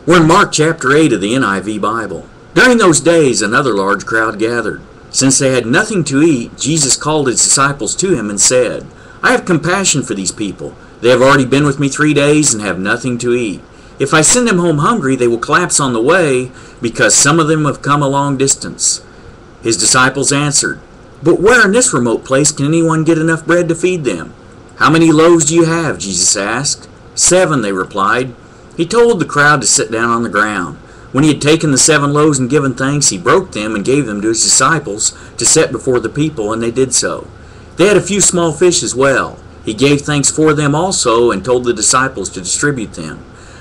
We're in Mark chapter 8 of the NIV Bible. During those days, another large crowd gathered. Since they had nothing to eat, Jesus called his disciples to him and said, "I have compassion for these people. They have already been with me 3 days and have nothing to eat. If I send them home hungry, they will collapse on the way, because some of them have come a long distance." His disciples answered, "But where in this remote place can anyone get enough bread to feed them?" "How many loaves do you have?" Jesus asked. "7," they replied. He told the crowd to sit down on the ground. When he had taken the 7 loaves and given thanks, he broke them and gave them to his disciples to set before the people, and they did so. They had a few small fish as well. He gave thanks for them also and told the disciples to distribute them.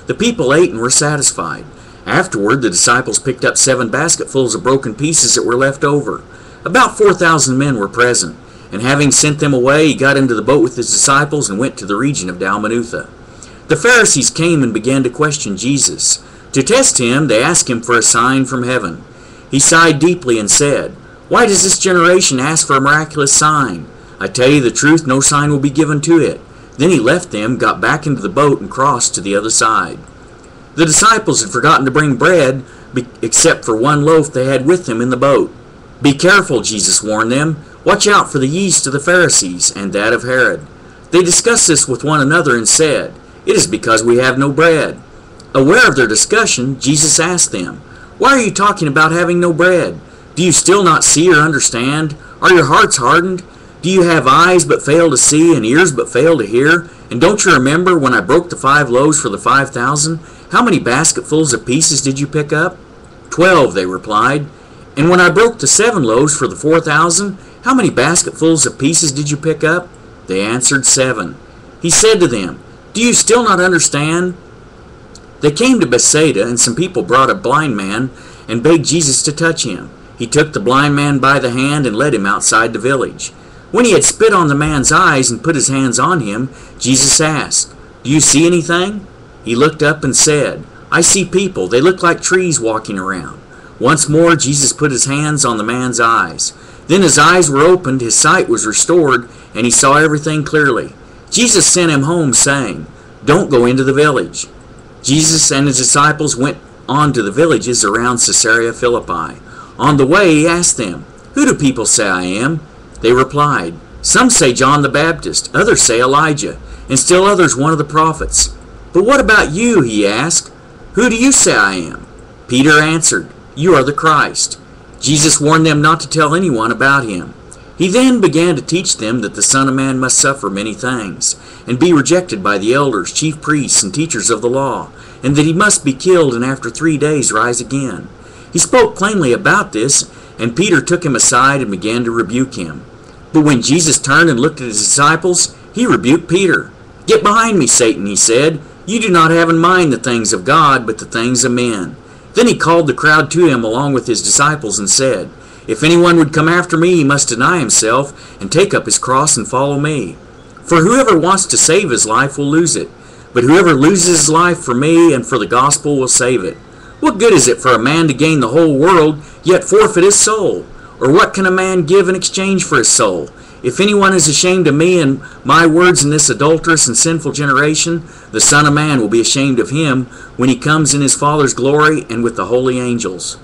The people ate and were satisfied. Afterward, the disciples picked up 7 basketfuls of broken pieces that were left over. About 4,000 men were present, and having sent them away, he got into the boat with his disciples and went to the region of Dalmanutha. The Pharisees came and began to question Jesus. To test him, they asked him for a sign from heaven. He sighed deeply and said, "Why does this generation ask for a miraculous sign? I tell you the truth, no sign will be given to it." Then he left them, got back into the boat, and crossed to the other side. The disciples had forgotten to bring bread, except for 1 loaf they had with them in the boat. "Be careful," Jesus warned them. "Watch out for the yeast of the Pharisees and that of Herod." They discussed this with one another and said, "It is because we have no bread." Aware of their discussion, Jesus asked them, "Why are you talking about having no bread? Do you still not see or understand? Are your hearts hardened? Do you have eyes but fail to see and ears but fail to hear? And don't you remember when I broke the 5 loaves for the 5,000? How many basketfuls of pieces did you pick up?" 12, they replied. "And when I broke the 7 loaves for the 4,000, how many basketfuls of pieces did you pick up?" They answered, 7. He said to them, "Do you still not understand?" They came to Bethsaida, and some people brought a blind man and begged Jesus to touch him. He took the blind man by the hand and led him outside the village. When he had spit on the man's eyes and put his hands on him, Jesus asked, "Do you see anything?" He looked up and said, "I see people. They look like trees walking around." Once more Jesus put his hands on the man's eyes. Then his eyes were opened, his sight was restored, and he saw everything clearly. Jesus sent him home, saying, "Don't go into the village." Jesus and his disciples went on to the villages around Caesarea Philippi. On the way he asked them, "Who do people say I am?" They replied, "Some say John the Baptist, others say Elijah, and still others one of the prophets." "But what about you?" he asked. "Who do you say I am?" Peter answered, "You are the Christ." Jesus warned them not to tell anyone about him. He then began to teach them that the Son of Man must suffer many things, and be rejected by the elders, chief priests, and teachers of the law, and that he must be killed and after 3 days rise again. He spoke plainly about this, and Peter took him aside and began to rebuke him. But when Jesus turned and looked at his disciples, he rebuked Peter. "Get behind me, Satan," he said. "You do not have in mind the things of God, but the things of men." Then he called the crowd to him along with his disciples and said, "If anyone would come after me, he must deny himself and take up his cross and follow me. For whoever wants to save his life will lose it, but whoever loses his life for me and for the gospel will save it. What good is it for a man to gain the whole world, yet forfeit his soul? Or what can a man give in exchange for his soul? If anyone is ashamed of me and my words in this adulterous and sinful generation, the Son of Man will be ashamed of him when he comes in his Father's glory and with the holy angels."